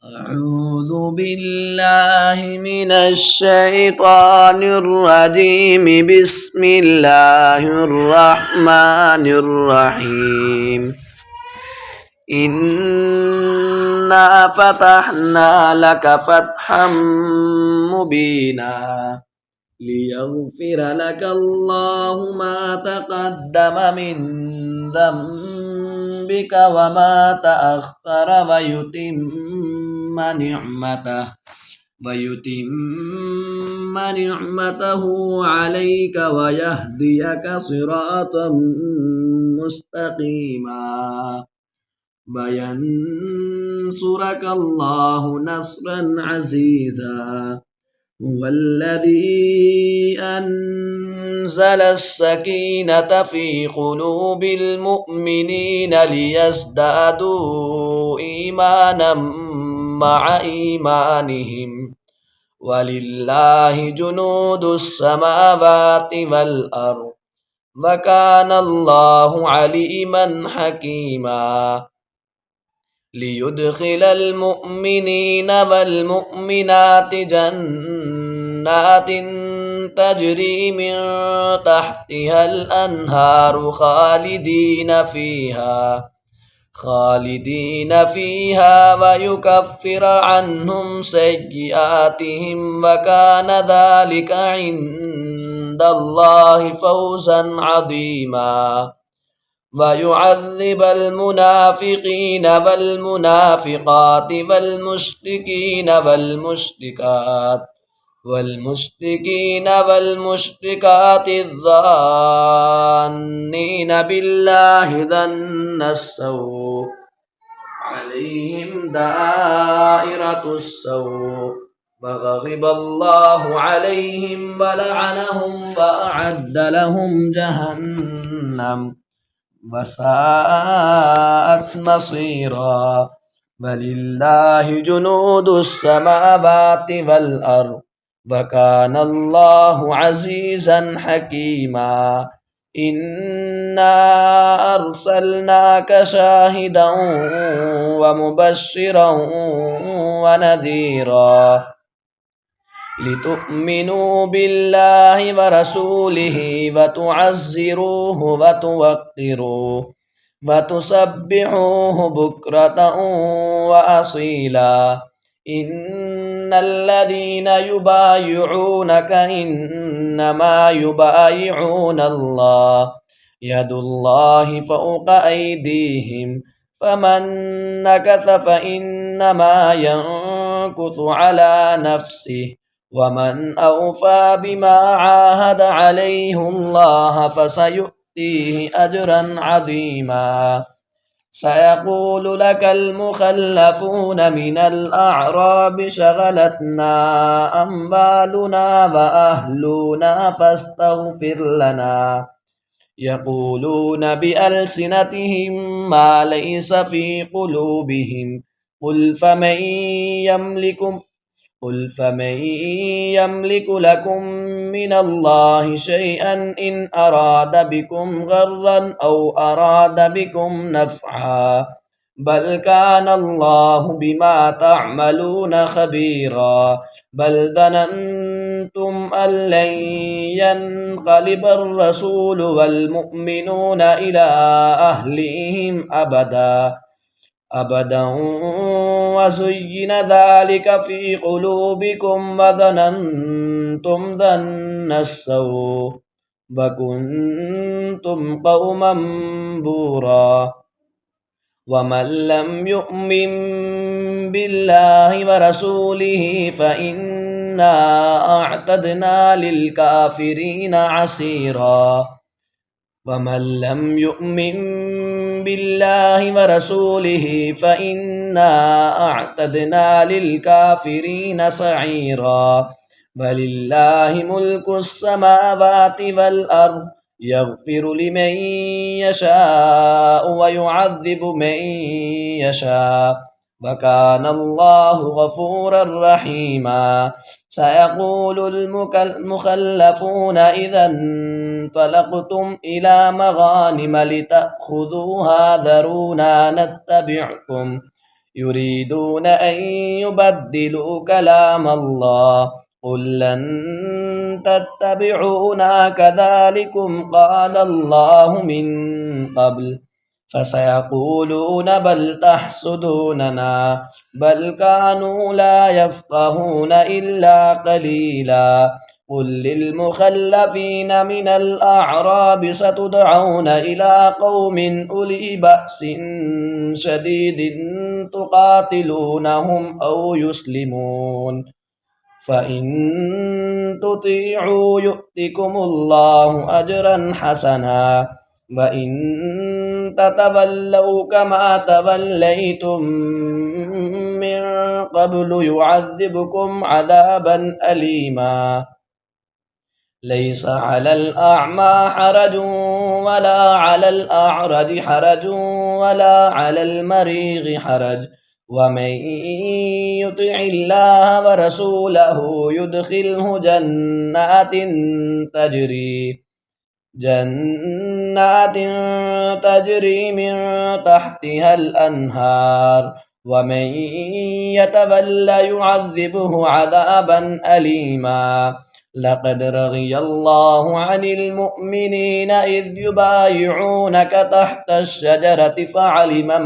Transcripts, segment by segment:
أعوذ بالله من الشيطان الرجيم. بسم الله الرحمن الرحيم. إنا فتحنا لك فتحا مبينا ليغفر لك الله ما تقدم من ذنبك وما تأخر ويتم نعمته عليك ويهديك صراطا مستقيما وينصرك الله نصرا عزيزا. هو الذي أنزل السكينة في قلوب المؤمنين ليزدادوا إيمانا مع إيمانهم ولله جنود السماوات والأرض وكان الله عليما حكيما. ليدخل المؤمنين والمؤمنات جنات تجري من تحتها الأنهار خالدين فيها ويكفر عنهم سيئاتهم وكان ذلك عند الله فوزا عظيما. ويعذب المنافقين والمنافقات والمشركات الظانين بالله ظن السوء عليهم دائرة السوء وغضب الله عليهم ولعنهم وأعد لهم جهنم وساءت مصيرا. ولله جنود السماوات والأرض وكان الله عزيزا حكيما. إنا أرسلناك شاهدا ومبشرا ونذيرا لتؤمنوا بالله ورسوله وتعزروه وتوقروه وتسبحوه بكرة وأصيلا. إن الذين يبايعونك إنما يبايعون الله يد الله فوق أيديهم فمن نكث فإنما ينكث على نفسه ومن أوفى بما عاهد عليه الله فسيؤتيه أجرا عظيما. سيقول لك المخلفون من الأعراب شغلتنا أموالنا وأهلنا فاستغفر لنا. يقولون بألسنتهم ما ليس في قلوبهم قل فمن يملك لكم من الله شيئا إن أراد بكم غرا أو أراد بكم نفعا بل كان الله بما تعملون خبيرا. بل ظننتم أن لن ينقلب الرسول والمؤمنون إلى أهلهم أبدا وزين ذلك في قلوبكم وظننتم ظن السوء وكنتم قوما بورا. ومن لم يؤمن بالله ورسوله فإنا أعتدنا للكافرين عسيرا. ومن لم يؤمن بالله ورسوله فإنا أعتدنا للكافرين سعيرا. ولله ملك السماوات والأرض يغفر لمن يشاء ويعذب من يشاء وكان الله غفورا رحيما. سيقول المخلفون إذا انطلقتم إلى مغانم لتأخذوها ذرونا نتبعكم يريدون أن يبدلوا كلام الله قل لن تتبعونا كذلكم قال الله من قبل فسيقولون بل تحسدوننا بل كانوا لا يفقهون إلا قليلا قل للمخلفين من الأعراب ستدعون إلى قوم أولي بأس شديد تقاتلونهم أو يسلمون فإن تطيعوا يؤتكم الله أجرا حسنا وإن تتولوا كما توليتم من قبل يعذبكم عذابا أليما ليس على الأعمى حرج ولا على الأعرج حرج ولا على المريض حرج ومن يطع الله ورسوله يدخله جنات تجري من تحتها الأنهار ومن يتولى يعذبه عذابا أليما لقد رضي الله عن المؤمنين إذ يبايعونك تحت الشجرة فعلم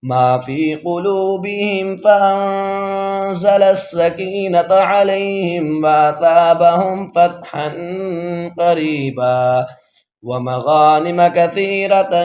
ما في قلوبهم فأنزل السكينة عليهم وأثابهم فتحا قريبا ومغانم كثيرة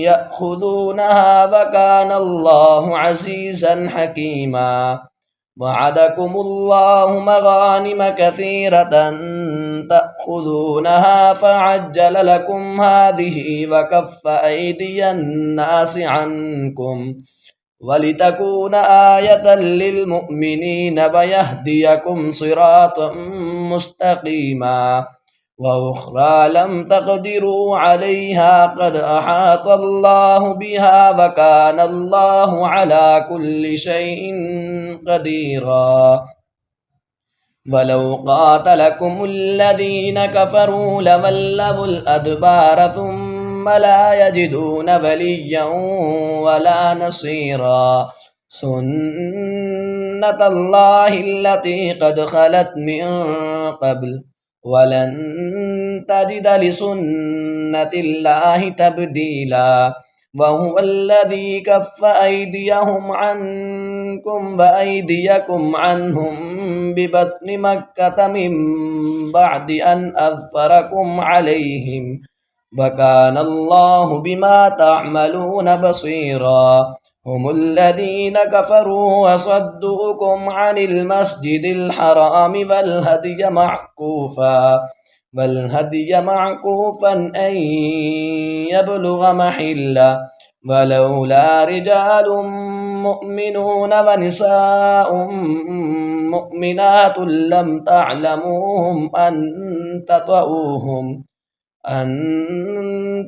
يأخذونها وكان الله عزيزا حكيما وعدكم الله مغانم كثيرة تأخذونها فعجل لكم هذه وكف أيدي الناس عنكم ولتكون آية للمؤمنين ويهديكم صراطا مستقيما وأخرى لم تقدروا عليها قد أحاط الله بها وكان الله على كل شيء قديرا ولو قاتلكم الذين كفروا لولوا الأدبار ثم لا يجدون وليا ولا نصيرا سنة الله التي قد خلت من قبل ولن تجد لسنة الله تبديلا وهو الذي كف أيديهم عنكم وأيديكم عنهم ببطن مكة من بعد أن أظفركم عليهم وكان الله بما تعملون بصيرا هم الذين كفروا وصدوكم عن المسجد الحرام والهدي معكوفا أن يبلغ محله ولولا رجال مؤمنون ونساء مؤمنات لم تعلموهم أن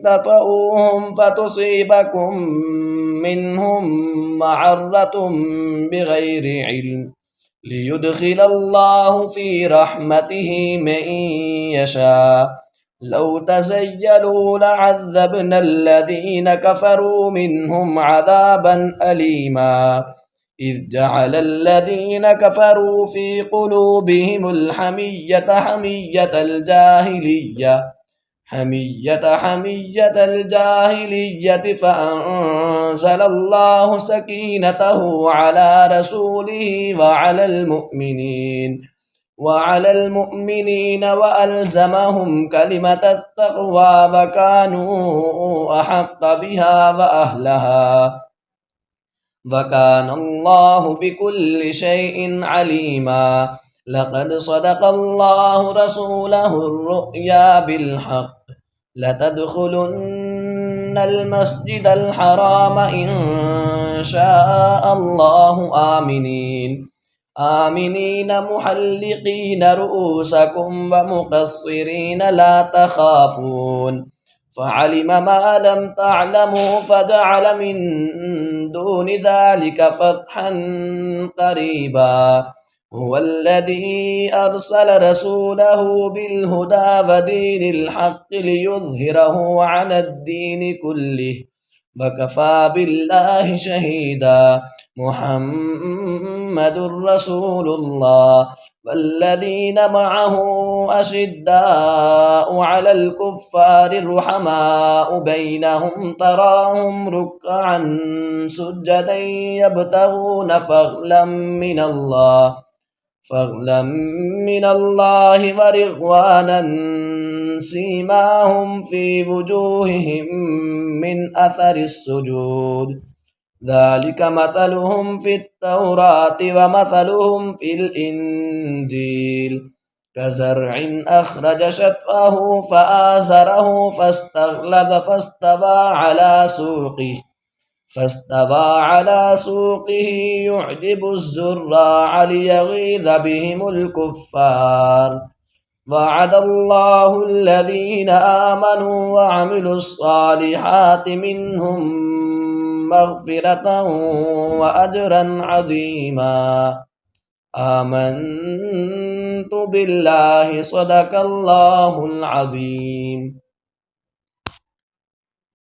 تطؤوهم فتصيبكم منهم معرة بغير علم ليدخل الله في رحمته من يشاء لو تزيلوا لعذبنا الذين كفروا منهم عذابا أليما إذ جعل الذين كفروا في قلوبهم الحمية حمية الجاهلية فأنزل الله سكينته على رسوله وعلى المؤمنين وألزمهم كلمة التقوى وكانوا أحق بها وأهلها وكان الله بكل شيء عليما لقد صدق الله رسوله الرؤيا بالحق لتدخلن المسجد الحرام إن شاء الله آمنين محلقين رؤوسكم ومقصرين لا تخافون فعلم ما لم تعلموا فجعل من دون ذلك فتحا قريبا هو الذي أرسل رسوله بالهدى ودين الحق ليظهره على الدين كله وكفى بالله شهيدا. محمد رسول الله والذين معه أشداء على الكفار رحماء بينهم تراهم ركعا سجدا يبتغون فضلا من الله ورضوانا سيماهم في وجوههم من أثر السجود ذلك مثلهم في التوراة ومثلهم في الإنجيل كزرع أخرج شطأه فآزره فاستغلظ فاستوى على سوقه يعجب الزراع ليغيظ بهم الكفار وعد الله الذين آمنوا وعملوا الصالحات منهم مغفرة وأجرا عظيما. آمنت بالله صدق الله العظيم.